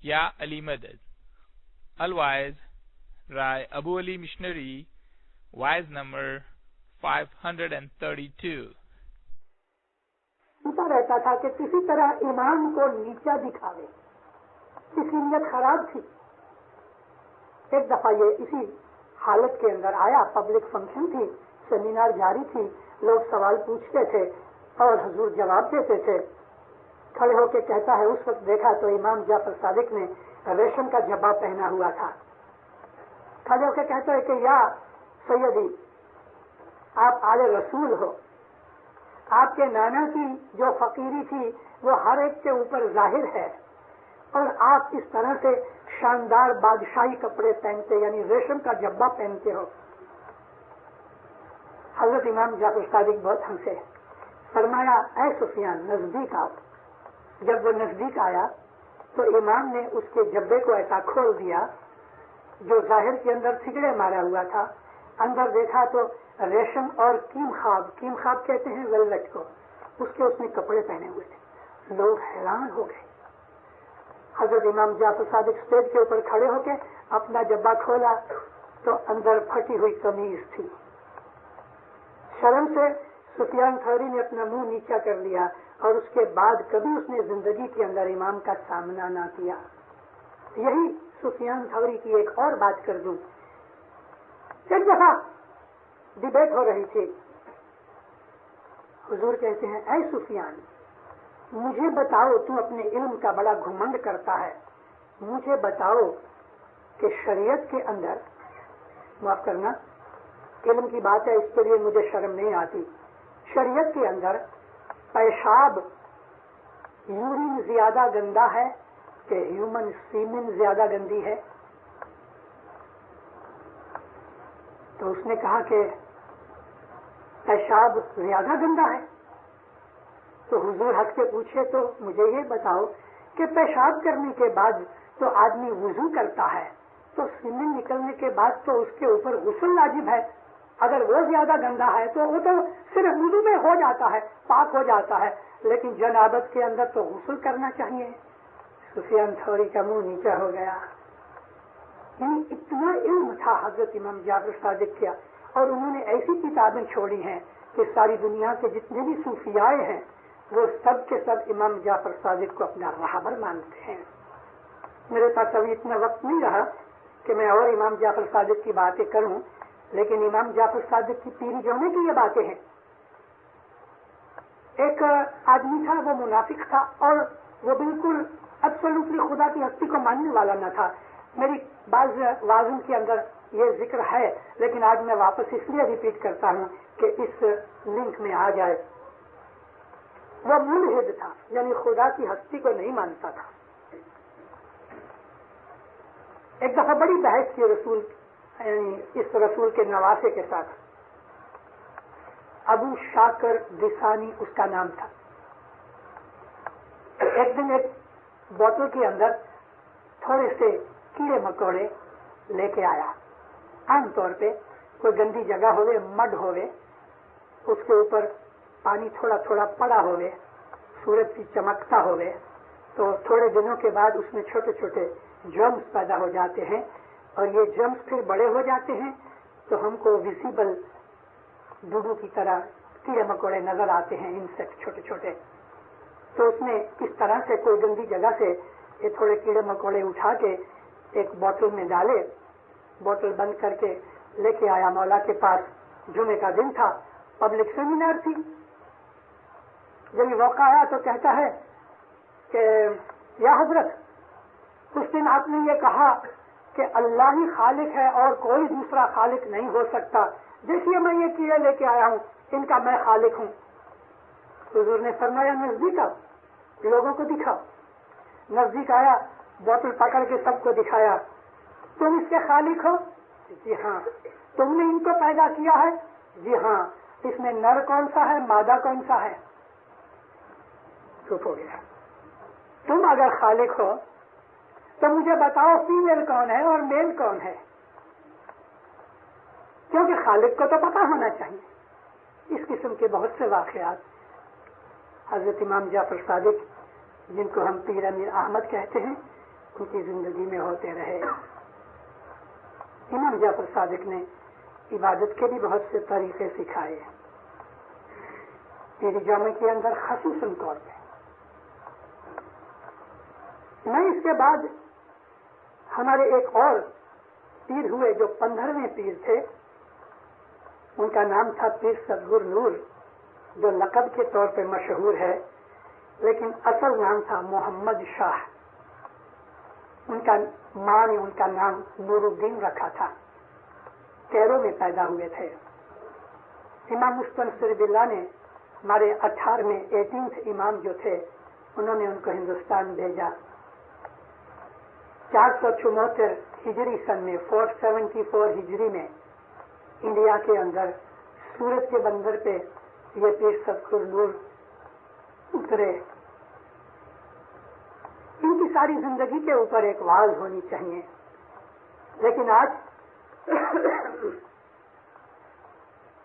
یا علی مدد. الوائز رائے ابو علی missionary wise number 532. رہتا تھا کہ کسی طرح امام کو نیچا دکھاوے، اس کی نیت خراب تھی. ایک دفعہ یہ اسی حالت کے اندر آیا، پبلک فنکشن تھی، سیمینار جاری تھی، لوگ سوال پوچھتے تھے اور حضور جواب دیتے تھے. کھڑے ہو کے کہتا ہے اس وقت دیکھا تو امام جعفر صادق نے ریشم کا جبہ پہنا ہوا تھا. کھڑے ہو کے کہتا ہے کہ یا سیدی آپ آل رسول ہو، آپ کے نانا کی جو فقیری تھی وہ ہر ایک کے اوپر ظاہر ہے، اور آپ اس طرح سے شاندار بادشاہی کپڑے پہنتے یعنی ریشم کا جبہ پہنتے ہو. حضرت امام جعفر صادق بہت ہنسے، فرمایا اے سفیان نزدیک آؤ. جب وہ نزدیک آیا تو امام نے اس کے جبے کو ایسا کھول دیا جو ظاہر کے اندر سگڑے مارا ہوا تھا. اندر دیکھا تو ریشم اور کیم خواب کہتے ہیں ویلویٹ کو، اس نے کپڑے پہنے ہوئے تھے. لوگ حیران ہو گئے. حضرت امام جعفر صادق اسٹیج کے اوپر کھڑے ہو کے اپنا جبہ کھولا تو اندر پھٹی ہوئی قمیض تھی. شرم سے سفیان تھوری نے اپنا منہ نیچا کر لیا اور اس کے بعد کبھی اس نے زندگی کے اندر امام کا سامنا نہ کیا. یہی سفیان تھوری کی ایک اور بات کر دوں. ایک دفعہ ڈبیٹ ہو رہی تھی. حضور کہتے ہیں اے سفیان مجھے بتاؤ، تو اپنے علم کا بڑا گھمنڈ کرتا ہے، مجھے بتاؤ کہ شریعت کے اندر، معاف کرنا علم کی بات ہے اس کے لیے مجھے شرم نہیں آتی، شریعت کے اندر پیشاب یورین زیادہ گندا ہے کہ ہیومن سیمن زیادہ گندی ہے؟ تو اس نے کہا کہ پیشاب زیادہ گندا ہے. تو حضور ہنس کے پوچھے تو مجھے یہ بتاؤ کہ پیشاب کرنے کے بعد تو آدمی وضو کرتا ہے، تو سیمن نکلنے کے بعد تو اس کے اوپر غسل واجب ہے. اگر وہ زیادہ گندا ہے تو وہ تو صرف وضو میں ہو جاتا ہے، پاک ہو جاتا ہے، لیکن جنابت کے اندر تو غسل کرنا چاہیے. سفیان تھوری کا منہ نیچا ہو گیا. یعنی اتنا علم تھا حضرت امام جعفر صادق کیا، اور انہوں نے ایسی کتابیں چھوڑی ہیں کہ ساری دنیا کے جتنے بھی صوفیاء ہیں وہ سب کے سب امام جعفر صادق کو اپنا رہبر مانتے ہیں. میرے پاس ابھی اتنا وقت نہیں رہا کہ میں اور امام جعفر صادق کی باتیں کروں، لیکن امام جعفر صادق کی پیری جونے کی یہ باتیں ہیں. ایک آدمی تھا، وہ منافق تھا اور وہ بالکل ایبسولوٹلی خدا کی ہستی کو ماننے والا نہ تھا. میری بعض وعظوں کے اندر یہ ذکر ہے، لیکن آج میں واپس اس لیے ریپیٹ کرتا ہوں کہ اس لنک میں آ جائے. وہ ملحد تھا، یعنی خدا کی ہستی کو نہیں مانتا تھا. ایک دفعہ بڑی بحث کی رسول یعنی اس رسول کے نواسے کے ساتھ. ابو شاکر دسانی اس کا نام تھا. ایک دن ایک بوتل کے اندر تھوڑے سے کیڑے مکوڑے لے کے آیا. عام طور پہ کوئی گندی جگہ ہوئے، مڈ ہوئے، اس کے اوپر پانی تھوڑا تھوڑا پڑا ہوئے، سورج کی چمکتا ہوئے، تو تھوڑے دنوں کے بعد اس میں چھوٹے چھوٹے جرمز پیدا ہو جاتے ہیں، اور یہ جرمز پھر بڑے ہو جاتے ہیں تو ہم کو ویزیبل ڈوڈو کی طرح کیڑے مکوڑے نظر آتے ہیں، انسیکٹ چھوٹے چھوٹے. تو اس نے اس طرح سے کوئی گندی جگہ سے یہ تھوڑے کیڑے مکوڑے اٹھا کے ایک بوتل میں ڈالے، بوتل بند کر کے لے کے آیا مولا کے پاس. جمعے کا دن تھا، پبلک سیمینار تھی. جب یہ موقع آیا تو کہتا ہے کہ یا حضرت اس دن آپ نے یہ کہا کہ اللہ ہی خالق ہے اور کوئی دوسرا خالق نہیں ہو سکتا، دیکھیے میں یہ کیڑے لے کے آیا ہوں، ان کا میں خالق ہوں. حضور نے فرمایا نزدیک آؤ، لوگوں کو دکھاؤ. نزدیک آیا، بوتل پکڑ کے سب کو دکھایا. تم اس کے خالق ہو؟ جی ہاں. تم نے ان کو پیدا کیا ہے؟ جی ہاں. اس میں نر کون سا ہے، مادہ کون سا ہے؟ چپ ہو گیا. تم اگر خالق ہو تو مجھے بتاؤ فیمیل کون ہے اور میل کون ہے، کیونکہ خالق کو تو پتا ہونا چاہیے. اس قسم کے بہت سے واقعات حضرت امام جعفر صادق، جن کو ہم پیر امیر احمد کہتے ہیں، ان کی زندگی میں ہوتے رہے۔ امام جعفر صادق نے عبادت کے بھی بہت سے طریقے سکھائے، پیر جامع کے اندر خصوصاً طور پہ۔ میں اس کے بعد ہمارے ایک اور پیر ہوئے جو 15ویں پیر تھے، ان کا نام تھا پیر صدگور نور، جو لقب کے طور پہ مشہور ہے، لیکن اصل نام تھا محمد شاہ۔ ان کا ماں نے ان کا نام نور الدین رکھا تھا، کیرو میں پیدا ہوئے تھے۔ امام مستنصر باللہ نے ہمارے 18 امام جو تھے، انہوں نے ان کو ہندوستان بھیجا 474 ہجری سن میں، 474 ہجری میں انڈیا کے اندر سورت کے بندر پہ یہ پیر صدگور نور اترے۔ ان کی ساری زندگی کے اوپر ایک واز ہونی چاہیے، لیکن آج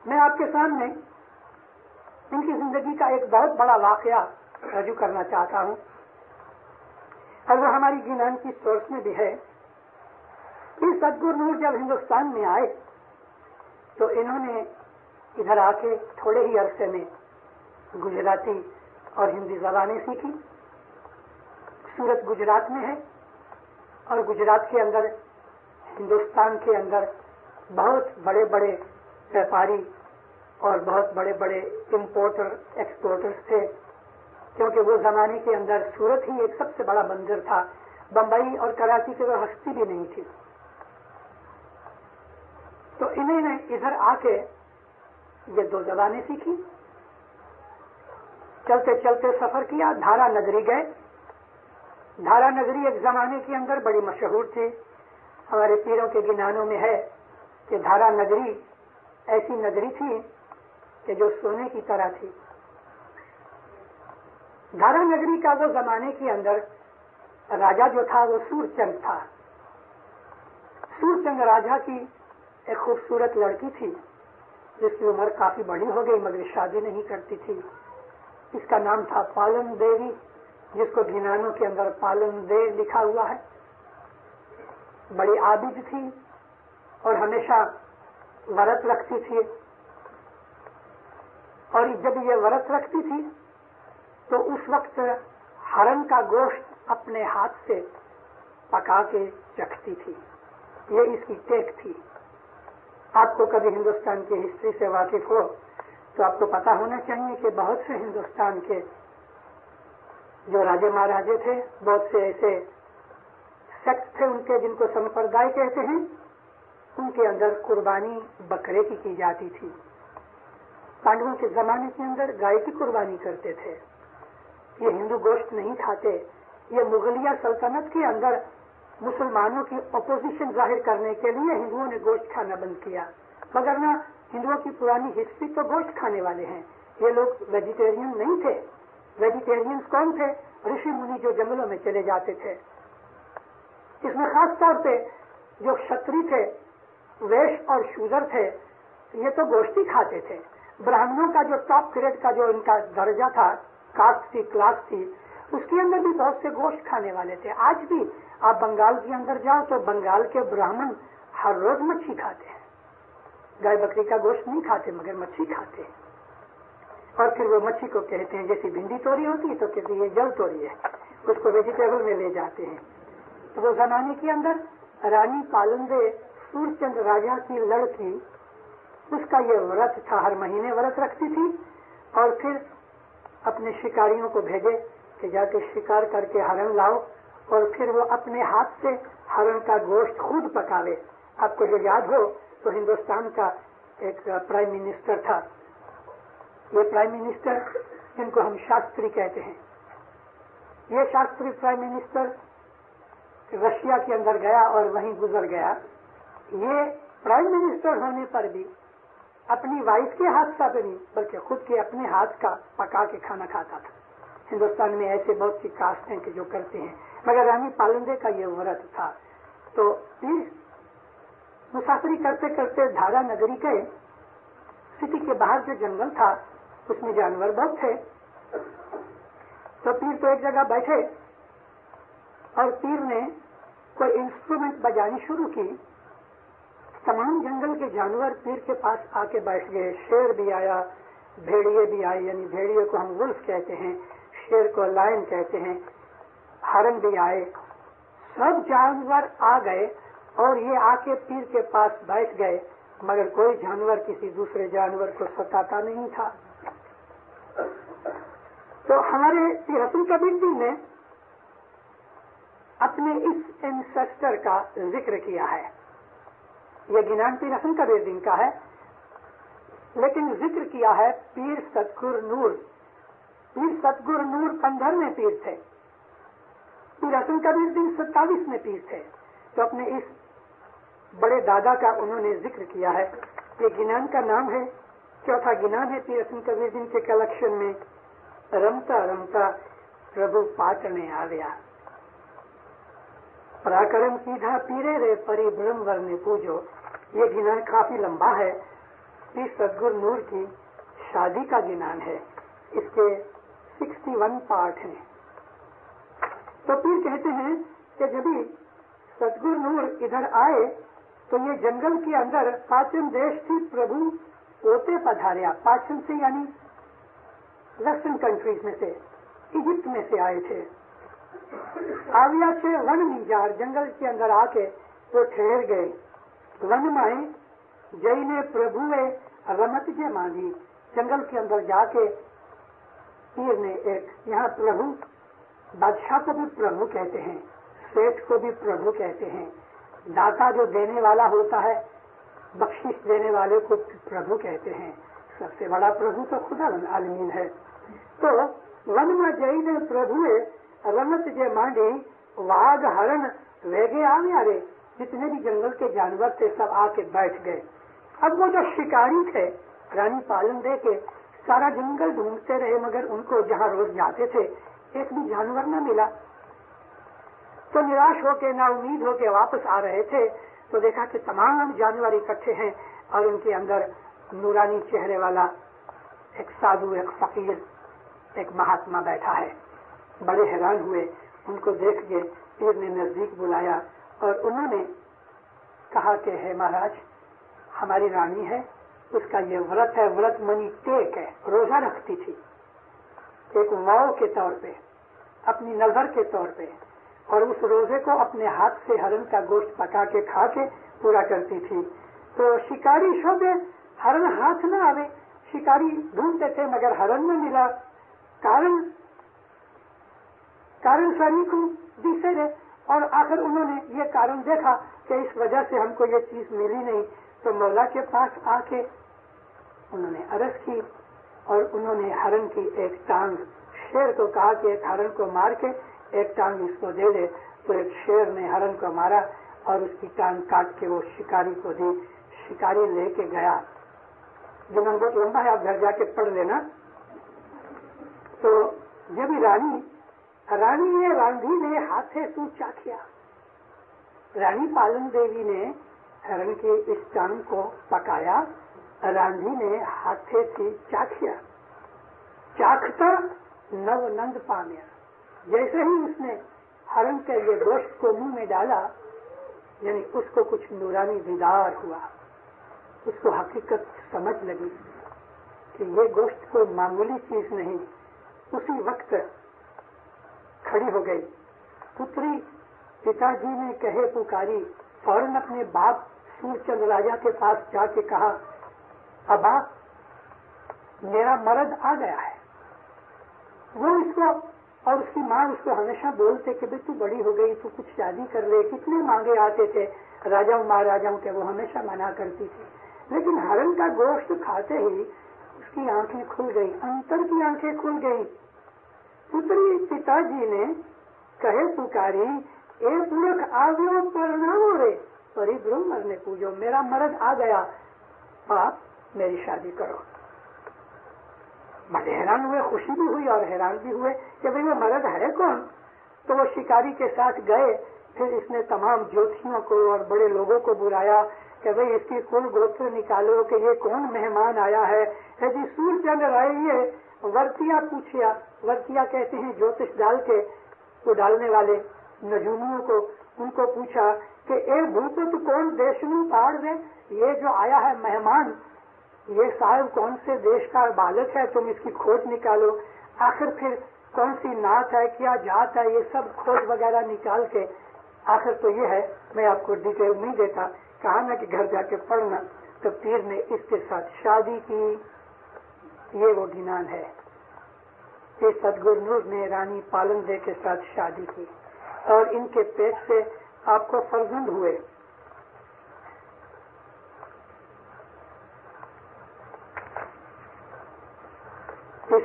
میں آپ کے سامنے ان کی زندگی کا ایک بہت بڑا واقعہ رجوع کرنا چاہتا ہوں، اور وہ ہماری گینان کی سورس میں بھی ہے۔ پیر صدگور نور جب ہندوستان میں آئے تو انہوں نے ادھر آ کے تھوڑے ہی عرصے میں گجراتی اور ہندی زبانیں سیکھی۔ سورت گجرات میں ہے، اور گجرات کے اندر، ہندوستان کے اندر بہت بڑے بڑے ویپاری اور بہت بڑے بڑے امپورٹر ایکسپورٹرز تھے، کیونکہ وہ زمانے کے اندر سورت ہی ایک سب سے بڑا بندر تھا، بمبئی اور کراچی کی تو ہستی بھی نہیں تھی۔ تو انہوں نے ادھر آ کے یہ 2 زبانیں سیکھی، چلتے چلتے سفر کیا، دھارا نگری گئے۔ دھارا نگری ایک زمانے کے اندر بڑی مشہور تھی، ہمارے پیروں کے گنانوں میں ہے کہ دھارا نگری ایسی نگری تھی کہ جو سونے کی طرح تھی۔ دھارا نگری کا وہ زمانے کے اندر راجا جو تھا وہ سور چند تھا۔ سور چند راجا کی ایک خوبصورت لڑکی تھی، جس کی عمر کافی بڑی ہو گئی مگر شادی نہیں کرتی تھی۔ اس کا نام تھا پالن دیوی، جس کو گھنانوں کے اندر پالن دے لکھا ہوا ہے۔ بڑی عابد تھی اور ہمیشہ ورت رکھتی تھی، اور جب یہ ورت رکھتی تھی تو اس وقت ہرن کا گوشت اپنے ہاتھ سے پکا کے چکھتی تھی، یہ اس کی ٹیک تھی۔ آپ کو کبھی ہندوستان کی ہسٹری سے واقف ہو تو آپ کو پتا ہونا چاہیے کہ بہت سے ہندوستان کے جو راجے مہاراجے تھے، بہت سے ایسے سیکٹ تھے ان کے جن کو سمپردائے کہتے ہیں، ان کے اندر قربانی بکرے کی جاتی تھی۔ پانڈووں کے زمانے کے اندر گائے کی قربانی کرتے تھے۔ یہ ہندو گوشت نہیں کھاتے۔ یہ مغلیہ سلطنت کے اندر مسلمانوں کی اپوزیشن ظاہر کرنے کے لیے ہندوؤں نے گوشت کھانا بند کیا، مگر نہ ہندوؤں کی پرانی ہسٹری تو گوشت کھانے والے ہیں۔ یہ لوگ ویجیٹیرین نہیں تھے۔ ویجیٹیرینز کون تھے؟ رشی منی جو جنگلوں میں چلے جاتے تھے۔ اس میں خاص طور پہ جو క్షత్రి تھے، ویش اور شودر تھے، یہ تو گوشت ہی کھاتے تھے۔ براہمنوں کا جو ٹاپ گریڈ کا جو ان کا درجہ تھا، کاسٹ تھی، کلاس تھی، اس کے اندر بھی بہت سے گوشت کھانے والے تھے۔ آج بھی آپ بنگال کے اندر جاؤ تو بنگال کے براہمن ہر روز مچھی کھاتے ہیں، گائے بکری کا گوشت نہیں کھاتے مگر مچھی کھاتے ہیں، اور پھر وہ مچھی کو کہتے ہیں جیسی بھنڈی توری ہوتی ہے تو کہتے ہیں یہ جل توری ہے، اس کو ویجیٹیبل میں لے جاتے ہیں۔ تو وہ زمانے کے اندر رانی پالندے سور چند راجا کی لڑکی، اس کا یہ ورت تھا، ہر مہینے ورت رکھتی تھی، اور پھر اپنے شکاریوں کو بھیجے کہ جا کے شکار کر کے ہرن لاؤ، اور پھر وہ اپنے ہاتھ سے ہرن کا گوشت خود پکاوے۔ آپ کو جو یاد ہو تو ہندوستان کا ایک پرائم منسٹر تھا، یہ پرائم منسٹر جن کو ہم شاستری کہتے ہیں، یہ شاستری پرائم منسٹر رشیا کے اندر گیا اور وہیں گزر گیا۔ یہ پرائم منسٹر ہونے پر بھی اپنی وائف کے ہاتھ کا بھی نہیں بلکہ خود کے اپنے ہاتھ کا پکا کے کھانا کھاتا تھا۔ ہندوستان میں ایسے بہت سی کاسٹ ہیں کہ جو کرتے ہیں، مگر رانی پالندے کا یہ ورت تھا۔ تو مسافری کرتے کرتے دھارا نگری گئے۔ سٹی کے باہر جو جنگل تھا اس میں جانور بہت تھے، تو پیر تو ایک جگہ بیٹھے اور پیر نے کوئی انسٹرومنٹ بجانی شروع کی. تمام جنگل کے جانور پیر کے پاس آ کے بیٹھ گئے. شیر بھی آیا, بھیڑیے بھی آئے, یعنی بھیڑیے کو ہم ولف کہتے ہیں, شیر کو لائن کہتے ہیں, ہرن بھی آئے. سب جانور آ گئے اور یہ آ کے پیر کے پاس بیٹھ گئے, مگر کوئی جانور کسی دوسرے جانور کو ستاتا نہیں تھا. تو ہمارے پیر حسن کبیر جی نے اپنے اس انسیسٹر کا ذکر کیا ہے. یہ گنان پیر حسن کبیر دین کا ہے, لیکن ذکر کیا ہے پیر ستگر نور. پیر ستگر نور 15ویں پیر تھے, پیر حسن کبیر دین 27ویں پیر تھے. تو اپنے اس بڑے دادا کا انہوں نے ذکر کیا ہے. یہ گنان کا نام ہے, چوتھا گنان ہے پیر حسن کبیر دین کے کلیکشن میں. رمتا رمتا پربھو پاٹنے آ گیا, پراکرم سیدھا پیرے رے پری برہم ور نے پوجو. یہ گنان کافی لمبا ہے, پیر ستگر نور کی شادی کا گنان ہے. اس کے 61 پارٹ ہیں. تو پیر کہتے ہیں کہ جب ستگر نور ادھر آئے تو یہ جنگل کے اندر پاچن دیش تھی پربھو پوتے پدھاریا. پاچن سے یعنی ویسٹرن کنٹریز میں سے, ایجپٹ میں سے آئے تھے. آویا سے ون میجار, جنگل کے اندر آ کے وہ ٹھہر گئے. ون مائیں جئی نے پربھوے رمت جے ماندھی. جنگل کے اندر جا کے پیر نے ایک, یہاں پربھو بادشاہ کو بھی پربھو کہتے ہیں, سیٹھ کو بھی پربھو کہتے ہیں. داتا جو دینے والا ہوتا ہے, بخشش دینے والے کو پربھو کہتے ہیں. سب سے بڑا پربھو تو خدا عالمین ہے. تو ون میں جئی نے پربھوے رمت جے مانڈی واگ ہرن ویگے آویا رے. جتنے بھی جنگل کے جانور تھے سب آ کے بیٹھ گئے. اب وہ جو شکاری تھے رانی پالن دے کے سارا جنگل ڈھونڈتے رہے, مگر ان کو جہاں روز جاتے تھے ایک بھی جانور نہ ملا. تو نراش ہو کے, نا امید ہو کے واپس آ رہے تھے تو دیکھا کہ تمام جانور اکٹھے ہیں اور ان کے اندر نورانی چہرے والا ایک سادھو, ایک فقیر, ایک مہاتما بیٹھا ہے. بڑے حیران ہوئے, ان کو دیکھ کے پیر نے نزدیک بلایا اور انہوں نے کہا کہ ہے مہاراج, ہماری رانی ہے, اس کا یہ ورت ہے. ورت منی ٹیک ہے, روزہ رکھتی تھی ایک واؤ کے طور پہ, اپنی نظر کے طور پہ, اور اس روزے کو اپنے ہاتھ سے ہرن کا گوشت پکا کے کھا کے پورا کرتی تھی. تو شکاری شوبے ہرن ہاتھ نہ آوے, شکاری ڈھونڈتے تھے مگر ہرن نہ ملا. کارن ساری کو دیسے رہے, اور آخر انہوں نے یہ کارن دیکھا کہ اس وجہ سے ہم کو یہ چیز ملی نہیں. تو مولا کے پاس آ کے انہوں نے عرض کی اور انہوں نے ہرن کی ایک ٹانگ, شیر کو کہا کہ ایک ہرن کو مار کے ایک ٹانگ اس کو دے دے. تو ایک شیر نے ہرن کو مارا اور اس کی ٹانگ کاٹ کے وہ شکاری کو دی. شکاری لے کے گیا. جنہوں بہت لمبا ہے, آپ گھر جا کے پڑھ لینا. تو جب رانی نے راندھی نے ہاتھے سو چاکھیا. رانی پالن دیوی نے ہرن کی اس ٹانگ کو پکایا, راندھی نے ہاتھے سے چاکھیا. چاکھتا نو نند پامیا. جیسے ہی اس نے ہرن کے یہ گوشت کو منہ میں ڈالا, یعنی اس کو کچھ نورانی دیدار ہوا, اس کو حقیقت سمجھ لگی کہ یہ گوشت کوئی معمولی چیز نہیں. اسی وقت کھڑی ہو گئی. پتری پتا جی نے کہے پکاری, فوراً اپنے باپ سور چند راجا کے پاس جا کے کہا, ابا میرا مرد آ گیا ہے. وہ اس کو اور اس کی ماں اس کو ہمیشہ بولتے کہ بھائی تو بڑی ہو گئی, تو کچھ شادی کر لے. کتنے مانگے آتے تھے راجاؤں مہاراجاؤں کے, وہ ہمیشہ منع کرتی تھی. لیکن ہرن کا گوشت کھاتے ہی اس کی آنکھیں کھل گئی, انتر کی آنکھیں کھل گئی. پتری پتا جی نے کہے پکاری, اے پورک آگو پرناو رے پری برہم مرنے پوجو. میرا مرد آ گیا, آپ میری شادی کرو. بڑے حیران ہوئے, خوشی بھی ہوئی اور حیران بھی ہوئے کہ بھئی وہ مرد ہے کون. تو وہ شکاری کے ساتھ گئے. پھر اس نے تمام جوتھیوں کو اور بڑے لوگوں کو بلایا کہ بھئی اس کی کل گوتر نکالو کہ یہ کون مہمان آیا ہے. جی سور چند رائے یہ ورتیا پوچھیا. ورتیا کہتے ہیں جوتش ڈال کے, وہ ڈالنے والے نجومیوں کو ان کو پوچھا کہ اے بھوپت کون دیش میں پاڑ دے، یہ جو آیا ہے مہمان یہ صاحب کون سے دیش کا بالک ہے، تم اس کی کھوج نکالو، آخر پھر کون سی نعت ہے، کیا جات ہے، یہ سب کھوج وغیرہ نکال کے آخر تو یہ ہے، میں آپ کو ڈیٹیل نہیں دیتا، کہا نا کہ گھر جا کے پڑھنا، تو پیر نے اس کے ساتھ شادی کی۔ یہ وہ گنان ہے کہ سدگرو نور نے رانی پالن دے کے ساتھ شادی کی اور ان کے پیٹ سے آپ کو فرزند ہوئے۔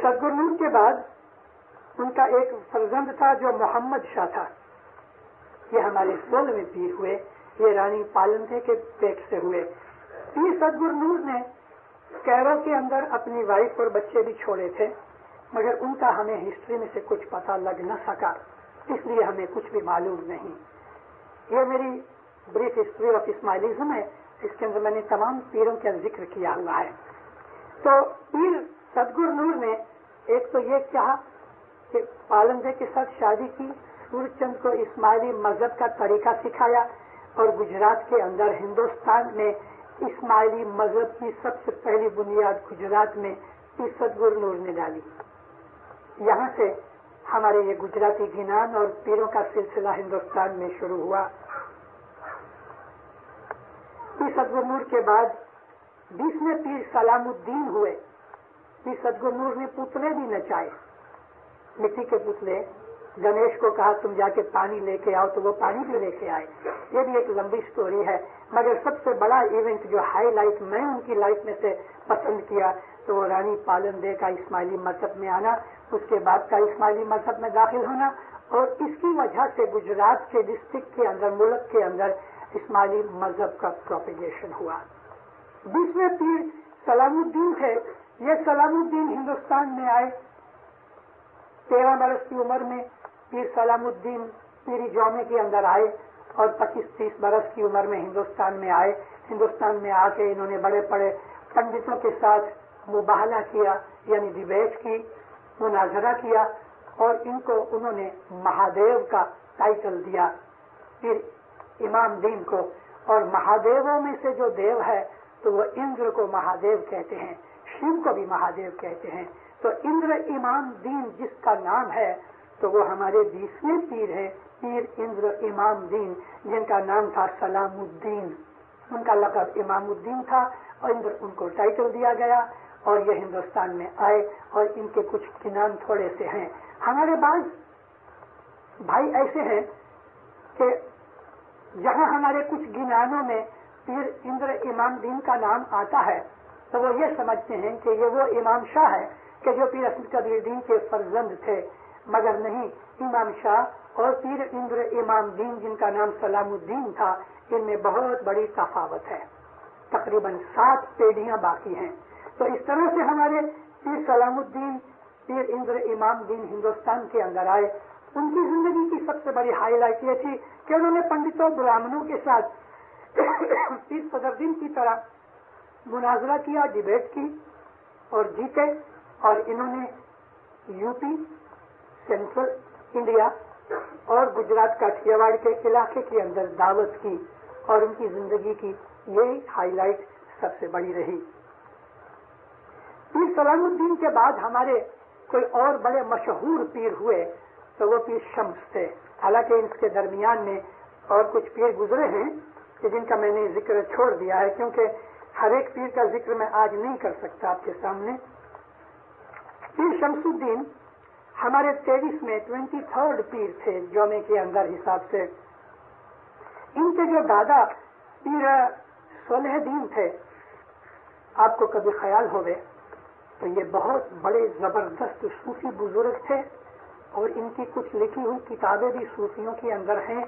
سدگرو نور کے بعد ان کا ایک فرزند تھا جو محمد شاہ تھا، یہ ہمارے 16ویں پیر ہوئے، یہ رانی پالن دے کے پیٹ سے ہوئے۔ پیر سدگرو نور نے کیرو کے اندر اپنی وائف اور بچے بھی چھوڑے تھے، مگر ان کا ہمیں ہسٹری میں سے کچھ پتہ لگ نہ سکا، اس لیے ہمیں کچھ بھی معلوم نہیں۔ یہ میری بریف ہسٹری آف اسماعیلزم ہے، اس کے اندر میں نے تمام پیروں کا ذکر کیا ہوا ہے۔ تو پیر سدگرو نور نے ایک تو یہ کہا کہ پالن دے کے ساتھ شادی کی، سورج چند کو اسماعیلی مذہب کا طریقہ سکھایا، اور گجرات کے اندر ہندوستان میں اسماعیلی مذہب کی سب سے پہلی بنیاد گجرات میں پیر سدگرو نور نے ڈالی۔ یہاں سے ہمارے یہ گجراتی گنان اور پیروں کا سلسلہ ہندوستان میں شروع ہوا۔ پیر سدگرو نور کے بعد 20ویں پیر سلام الدین ہوئے۔ پیر سدگرو نور نے پتلے بھی نچائے، مٹی کے پتلے، گنیش کو کہا تم جا کے پانی لے کے آؤ تو وہ پانی بھی لے کے آئے۔ یہ بھی ایک لمبی سٹوری ہے، مگر سب سے بڑا ایونٹ جو ہائی لائٹ میں ان کی لائف میں سے پسند کیا تو وہ رانی پالن دے کا اسماعیلی مذہب میں آنا، اس کے بعد کا اسماعیلی مذہب میں داخل ہونا، اور اس کی وجہ سے گجرات کے ڈسٹرکٹ کے اندر، ملک کے اندر اسماعیلی مذہب کا پروپیگیشن ہوا۔ 20ویں پیر سلام الدین تھے، یہ سلام الدین ہندوستان میں آئے۔ 13 برس کی عمر میں پیر سلام الدین پیری جومے کے اندر آئے اور 25-30 برس کی عمر میں ہندوستان میں آئے۔ ہندوستان میں آ کے انہوں نے بڑے بڑے پنڈتوں کے ساتھ مباہلہ کیا، یعنی ڈیبیٹ کی، مناظرہ کیا، اور ان کو انہوں نے مہادیو کا ٹائٹل دیا، پھر امام دین کو۔ اور مہادیووں میں سے جو دیو ہے تو وہ اندر کو مہادیو کہتے ہیں، شیو کو بھی مہادیو کہتے ہیں۔ تو اندر امام دین جس کا نام ہے تو وہ ہمارے 20ویں پیر ہیں، پیر اندر امام دین، جن کا نام تھا سلام الدین۔ ان کا لقب امام الدین تھا اور اندر ان کو ٹائٹل دیا گیا، اور یہ ہندوستان میں آئے، اور ان کے کچھ گنان تھوڑے سے ہیں۔ ہمارے بعض بھائی ایسے ہیں کہ جہاں ہمارے کچھ گنانوں میں پیر اندر امام دین کا نام آتا ہے تو وہ یہ سمجھتے ہیں کہ یہ وہ امام شاہ ہے کہ جو پیر اسد کبیر دین کے فرزند تھے، مگر نہیں، امام شاہ اور پیر اندر امام دین جن کا نام سلام الدین تھا، ان میں بہت بڑی تفاوت ہے، تقریباً 7 پیڑھیاں باقی ہیں۔ تو اس طرح سے ہمارے پیر سلام الدین، پیر اندر امام دین ہندوستان کے اندر آئے۔ ان کی زندگی کی سب سے بڑی ہائی لائٹ یہ تھی کہ انہوں نے پنڈتوں برہمنوں کے ساتھ پیر صدرالدین کی طرح مناظرہ کیا، ڈیبیٹ کی اور جیتے، اور انہوں نے یو پی، سینٹرل انڈیا اور گجرات کاٹھیا واڑ کے علاقے کے اندر دعوت کی، اور ان کی زندگی کی یہی ہائی لائٹ سب سے بڑی رہی۔ پیر سلام الدین کے بعد ہمارے کوئی اور بڑے مشہور پیر ہوئے تو وہ پیر شمس تھے۔ حالانکہ ان کے درمیان میں اور کچھ پیر گزرے ہیں کہ جن کا میں نے ذکر چھوڑ دیا ہے، کیونکہ ہر ایک پیر کا ذکر میں آج نہیں کر سکتا آپ کے سامنے۔ پیر شمس الدین ہمارے 23 23 پیر تھے جومے کے اندر حساب سے۔ ان کے جو دادا پیر صالح دین تھے، آپ کو کبھی خیال ہوئے تو یہ بہت بڑے زبردست صوفی بزرگ تھے، اور ان کی کچھ لکھی ہوئی کتابیں بھی صوفیوں کے اندر ہیں۔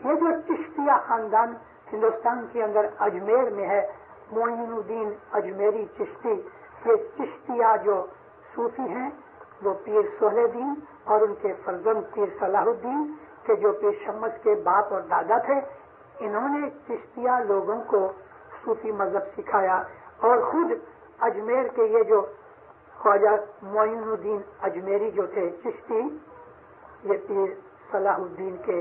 یہ جو چشتیہ خاندان ہندوستان کے اندر اجمیر میں ہے، معین الدین اجمیری چشتی، یہ چشتیہ جو صوفی ہیں وہ پیر صالح دین اور ان کے فرزند پیر صلاح الدین کے جو پیر شمس کے باپ اور دادا تھے، انہوں نے چشتیہ لوگوں کو صوفی مذہب سکھایا، اور خود اجمیر کے یہ جو خواجہ معین الدین اجمیری جو تھے چشتی، یہ پیر صلاح الدین کے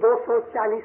240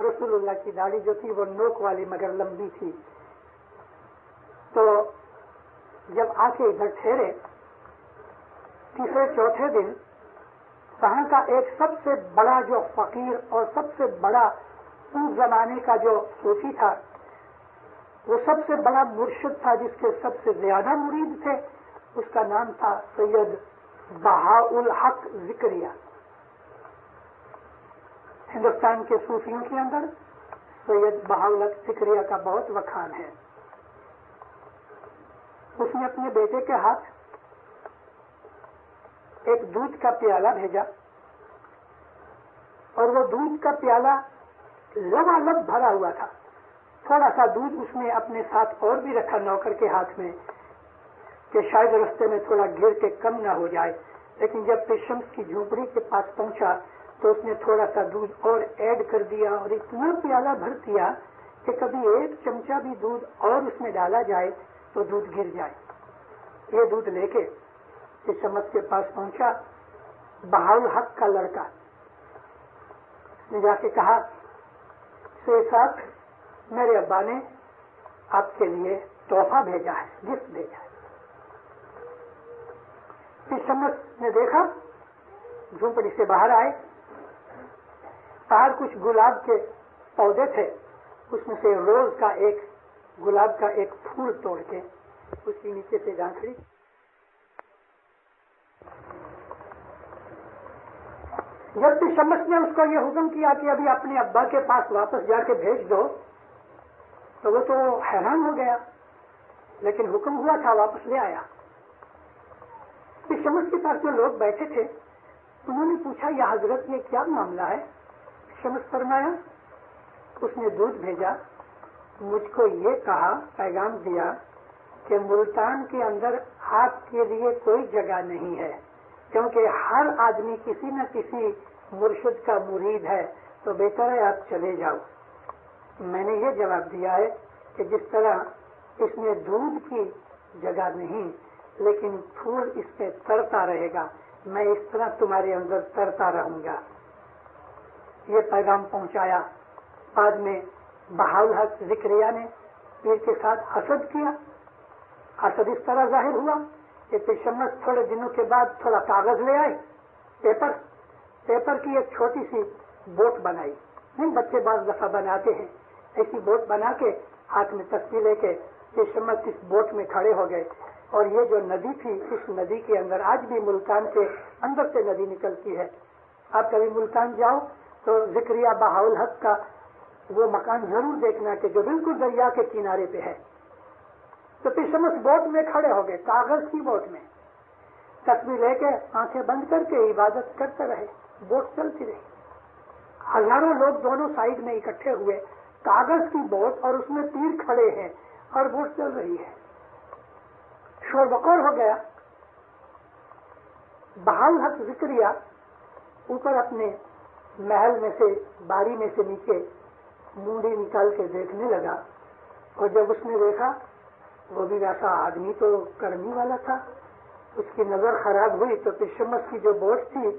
رسول اللہ کی داڑھی جو تھی وہ نوک والی مگر لمبی تھی. تو جب آ کے ادھر ٹھہرے تیسرے چوتھے دن وہاں کا ایک سب سے بڑا جو فقیر اور سب سے بڑا اس زمانے کا جو صوفی تھا، وہ سب سے بڑا مرشد تھا جس کے سب سے زیادہ مرید تھے، اس کا نام تھا سید بہاء الحق ذکریہ. ہندوستان کے صوفیوں کے اندر سید بہاء الحق ذکریہ کا بہت وکھان ہے. اس نے اپنے بیٹے کے ہاتھ ایک دودھ کا پیالہ بھیجا اور وہ دودھ کا پیالہ لبالب بھرا ہوا تھا. تھوڑا سا دودھ اس نے اپنے ساتھ اور بھی رکھا نوکر کے ہاتھ میں کہ شاید رستے میں تھوڑا گر کے کم نہ ہو جائے. لیکن جب پیشمس کی جھونپڑی کے پاس پہنچا تو اس نے تھوڑا سا دودھ اور ایڈ کر دیا اور اتنا پیالہ بھر دیا کہ کبھی ایک چمچہ بھی دودھ اور اس میں ڈالا جائے تو دودھ گر جائے. یہ دودھ لے کے پیشمس کے پاس پہنچا بہاء الحق کا لڑکا. نے جا کے کہا شیخ صاحب میرے ابا نے آپ کے لیے تحفہ بھیجا ہے، گفٹ بھیجا ہے. پیشمس نے دیکھا، جھونپڑی سے باہر آئے، باہر کچھ گلاب کے پودے تھے، اس میں سے روز کا ایک گلاب کا ایک پھول توڑ کے اس کے نیچے سے جھانکڑی. جب پیشمس نے اس کو یہ حکم کیا کہ ابھی اپنے ابا کے پاس واپس جا کے بھیج دو تو وہ تو حیران ہو گیا، لیکن حکم ہوا تھا واپس لے آیا. پیشمس کے پاس جو لوگ بیٹھے تھے انہوں نے پوچھا یا حضرت یہ کیا معاملہ ہے؟ پیشمس فرمایا اس نے دودھ بھیجا، مجھ کو یہ کہا، پیغام دیا کہ ملتان کے اندر آپ کے لیے کوئی جگہ نہیں ہے کیونکہ ہر آدمی کسی نہ کسی مرشد کا مرید ہے، تو بہتر ہے آپ چلے جاؤ. میں نے یہ جواب دیا ہے کہ جس طرح اس میں دودھ کی جگہ نہیں لیکن پھول اس میں ترتا رہے گا، میں اس طرح تمہارے اندر ترتا رہوں گا. یہ پیغام پہنچایا. بعد میں بہاء الحق ذکریہ نے پیر کے ساتھ حسد کیا. حسد اس طرح ظاہر ہوا کہ پیشمس تھوڑے دنوں کے بعد تھوڑا کاغذ لے آئے، پیپر کی ایک چھوٹی سی بوٹ بنائی. نہیں، بچے بعض دفعہ بناتے ہیں، ایسی بوٹ بنا کے ہاتھ میں تسبیح لے کے پیشمس اس بوٹ میں کھڑے ہو گئے. اور یہ جو ندی تھی، اس ندی کے اندر آج بھی ملتان کے اندر سے ندی نکلتی ہے. آپ کبھی ملتان جاؤ تو ذکریہ بہاء الحق کا وہ مکان ضرور دیکھنا کہ جو بالکل دریا کے کنارے پہ ہے. تو پیشمس بوٹ میں کھڑے ہو گئے، کاغذ کی بوٹ میں تسبیح لے کے آنکھیں بند کر کے عبادت کرتے رہے. بوٹ چلتی رہی. ہزاروں لوگ دونوں سائیڈ میں اکٹھے ہوئے، کاغذ کی بوٹ اور اس میں تیر کھڑے ہیں اور بوٹ چل رہی ہے. شور بکور ہو گیا. بہاء الحق ذکریہ اوپر اپنے محل میں سے باری میں سے نیچے مونڈی نکال کے دیکھنے لگا اور جب اس نے دیکھا وہ بھی ویسا آدمی تو کرنے والا تھا. اس کی نظر خراب ہوئی تو پیشمس کی جو بوٹ تھی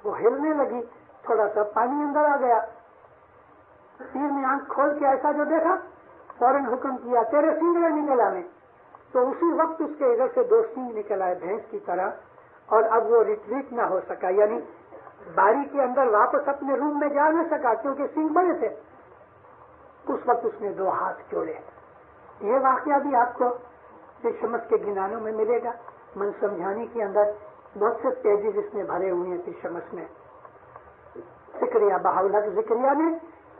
وہ ہلنے لگی، تھوڑا سا پانی اندر آ گیا. پیر نے آنکھ کھول کے ایسا جو دیکھا فوراً حکم کیا تیرے سینگڑے نکل آنے. تو اسی وقت اس کے ادھر سے 2 سینگ نکل آئے بھینس کی طرح، اور اب وہ ریٹریٹ نہ ہو سکا، یعنی باری کے اندر واپس اپنے روم میں جا نہ سکا کیونکہ سینگ بڑے تھے. اس وقت اس نے 2 ہاتھ جوڑے. یہ واقعہ بھی آپ کو پیشمس کے گنانوں میں ملے گا. من سمجھانے کے اندر بہت سے پیجز اس میں بھرے ہوئے ہیں. پیشمس میں ذکریہ بہاء الحق ذکریہ نے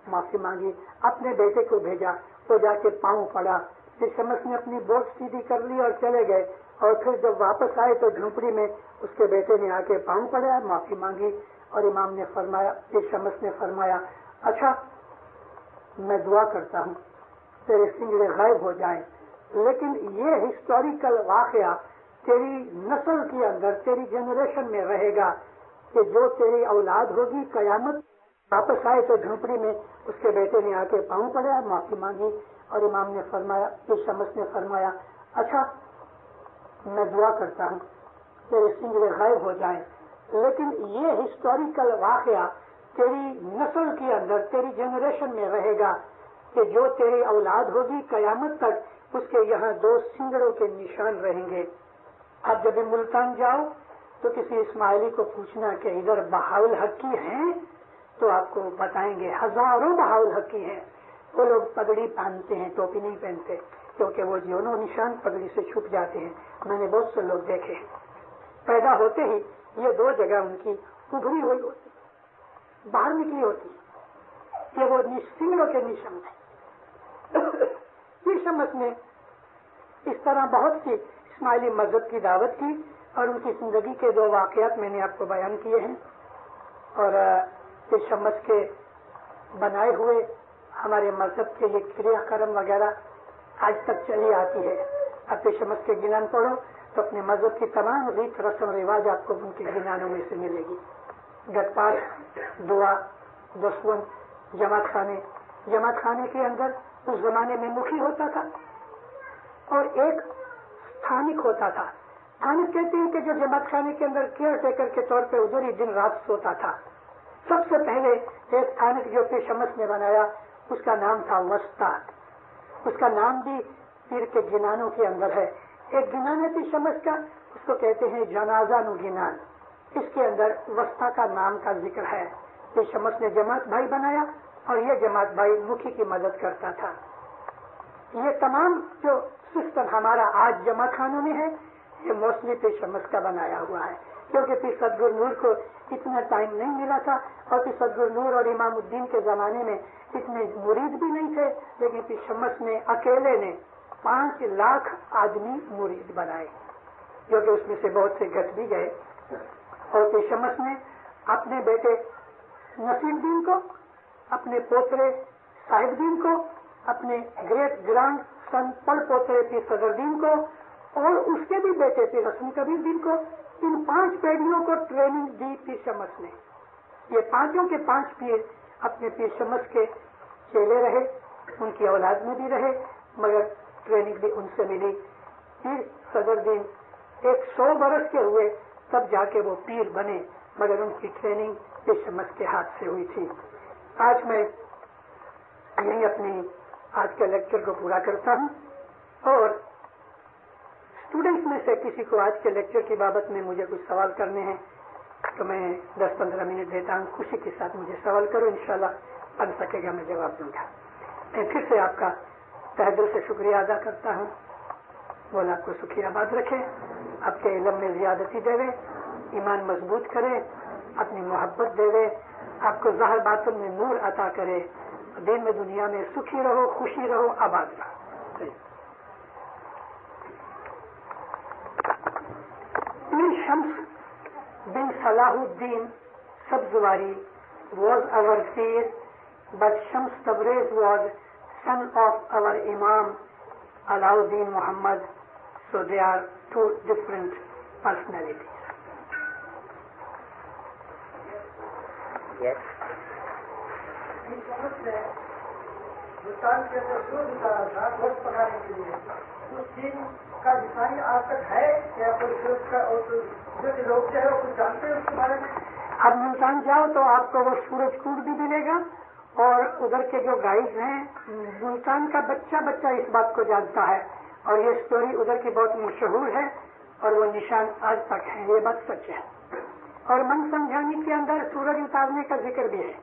معافی مانگی، اپنے بیٹے کو بھیجا، تو جا کے پاؤں پڑا. پیشمس نے اپنی بوٹ سیدھی کر لی اور چلے گئے. اور پھر جب واپس آئے تو جھونپڑی میں اس کے بیٹے نے آ کے پاؤں پڑا، معافی مانگی. اور امام نے فرمایا، پیشمس نے فرمایا اچھا میں دعا کرتا ہوں تیرے سنگڑے غائب ہو جائیں، لیکن یہ ہسٹوریکل واقعہ تیری نسل کے اندر، تیری جنریشن میں رہے گا کہ جو تیری اولاد ہوگی قیامت واپس آئے تو جھونپڑی میں اس کے بیٹے نے آ کے پاؤں پڑا، معافی مانگی. اور امام نے فرمایا، پیشمس نے فرمایا اچھا میں دعا کرتا ہوں تیرے سنگڑے غائب ہو جائیں، لیکن یہ ہسٹوریکل واقعہ تیری نسل کے اندر، تیری جنریشن میں رہے گا کہ جو تیری اولاد ہوگی قیامت تک اس کے یہاں 2 سنگڑوں کے نشان رہیں گے۔ اب جب ملتان جاؤ تو کسی اسماعیلی کو پوچھنا کہ ادھر بہاول حقی ہیں، تو آپ کو بتائیں گے ہزاروں بہاول حقی ہیں۔ وہ لوگ پگڑی پہنتے ہیں، ٹوپی نہیں پہنتے، کیونکہ وہ جونوں نشان پگڑی سے چھپ جاتے ہیں۔ میں نے بہت سے لوگ دیکھے، پیدا ہوتے ہی یہ 2 جگہ ان کی ابھری ہوئی ہوتی، باہر نکلی ہوتی کہ وہ سنگڑوں کے نشان ہیں۔ پیر شمس نے اس طرح بہت سی اسماعیلی مذہب کی دعوت کی، اور ان کی زندگی کے 2 واقعات میں نے آپ کو بیان کیے ہیں، اور پیر شمس کے بنائے ہوئے ہمارے مذہب کے یہ کریا کرم وغیرہ آج تک چلی آتی ہے۔ اب پیر شمس کے گنان پڑھو تو اپنے مذہب کی تمام ریت رسم و رواج آپ کو ان کے گنانوں میں سے ملے گی۔ گٹ پاٹ، دعا، دسون، جماعت خانے کے اندر اس زمانے میں مکھی ہوتا تھا اور ایک ستھانک ہوتا تھا۔ ستھانک کہتے ہیں کہ جو جماعت خانے کے اندر کیئر ٹیکر کے طور پہ ادھر ہی دن رات سوتا تھا۔ سب سے پہلے ایک ستھانک جو پیر شمس نے بنایا اس کا نام تھا وسطا۔ اس کا نام بھی پیر کے گنانوں کے اندر ہے۔ ایک گنان ہے پیر شمس کا، اس کو کہتے ہیں جنازہ نو گنان، اس کے اندر وسطا کا نام کا ذکر ہے۔ پیر شمس نے جماعت بھائی بنایا اور یہ جماعت بھائی مکھی کی مدد کرتا تھا۔ یہ تمام جو سسٹم ہمارا آج جماعت خانوں میں ہے یہ موسٹلی پیر شمس کا بنایا ہوا ہے، کیونکہ پیر صدگور نور کو اتنا ٹائم نہیں ملا تھا، اور پیر صدگور نور اور امام الدین کے زمانے میں اتنے مرید بھی نہیں تھے، لیکن پیر شمس نے اکیلے نے 5 لاکھ آدمی مرید بنائے، جو کہ اس میں سے بہت سے گٹ بھی گئے۔ اور پیر شمس نے اپنے بیٹے نصیر الدین کو، اپنے پوترے صاحب دین کو، اپنے گریٹ گرانڈ سن پڑ پوترے پیر صدر دین کو، اور اس کے بھی بیٹے پیر حسن کبیر دین کو، ان 5 پیڑھیوں کو ٹریننگ دی پیر شمس نے۔ یہ 5 کے 5 پیر اپنے پیر شمس کے چیلے رہے، ان کی اولاد میں بھی رہے، مگر ٹریننگ بھی ان سے ملی۔ پیر صدر دین 100 برس کے ہوئے تب جا کے وہ پیر بنے، مگر ان کی ٹریننگ پیر شمس کے ہاتھ سے ہوئی تھی۔ آج میں یہی اپنی آج کے لیکچر کو پورا کرتا ہوں، اور اسٹوڈنٹس میں سے کسی کو آج کے لیکچر کی بابت میں مجھے کچھ سوال کرنے ہیں تو میں 10-15 منٹ دیتا ہوں، خوشی کے ساتھ مجھے سوال کرو، انشاءاللہ بن سکے گا میں جواب دوں گا۔ میں پھر سے آپ کا تہ دل سے شکریہ ادا کرتا ہوں۔ مولا آپ کو سکھی آباد رکھے، آپ کے علم میں زیادتی دے، ایمان مضبوط کرے، اپنی محبت دے، آپ کو ظاہر باطن میں نور عطا کرے، دین میں دنیا میں سکھی رہو، خوشی رہو، آباد رہو۔ پیر شمس بن صلاح الدین Sabzwari was our peer, but Shams Tabriz was son of our Imam Alauddin Muhammad, so they are 2 different personalities. Yes. Hindustan کے اندر جو اتارا تھا گوشت پکانے کے لیے، اس دین کا نشانی آج تک ہے یا کوئی جو لوگ جو ہے وہ کچھ جانتے ہیں اس کے بارے میں؟ اب ملتان جاؤ تو آپ کو وہ سورج کوٹ بھی ملے گا، اور ادھر کے جو گائیڈ ہیں ملتان کا بچہ اس بات کو جانتا ہے، اور یہ اسٹوری ادھر کی بہت مشہور ہے، اور وہ نشان آج تک ہے، یہ بات سچ ہے۔ اور من سمجھانے کے اندر سورج اتارنے کا ذکر بھی ہے۔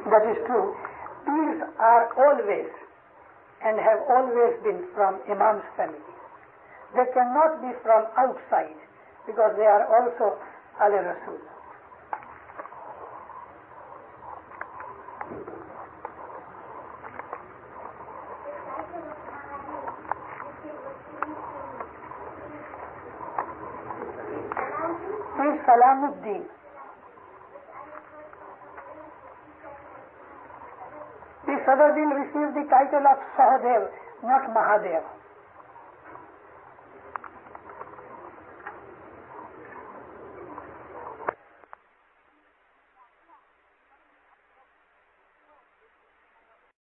That is true. Peers are always and have always been from Imam's family. They cannot be from outside because they are also Ahl Rasul. Pir Salamuddin. Pir Sadaruddin received the title of Sahadev, not Mahadev.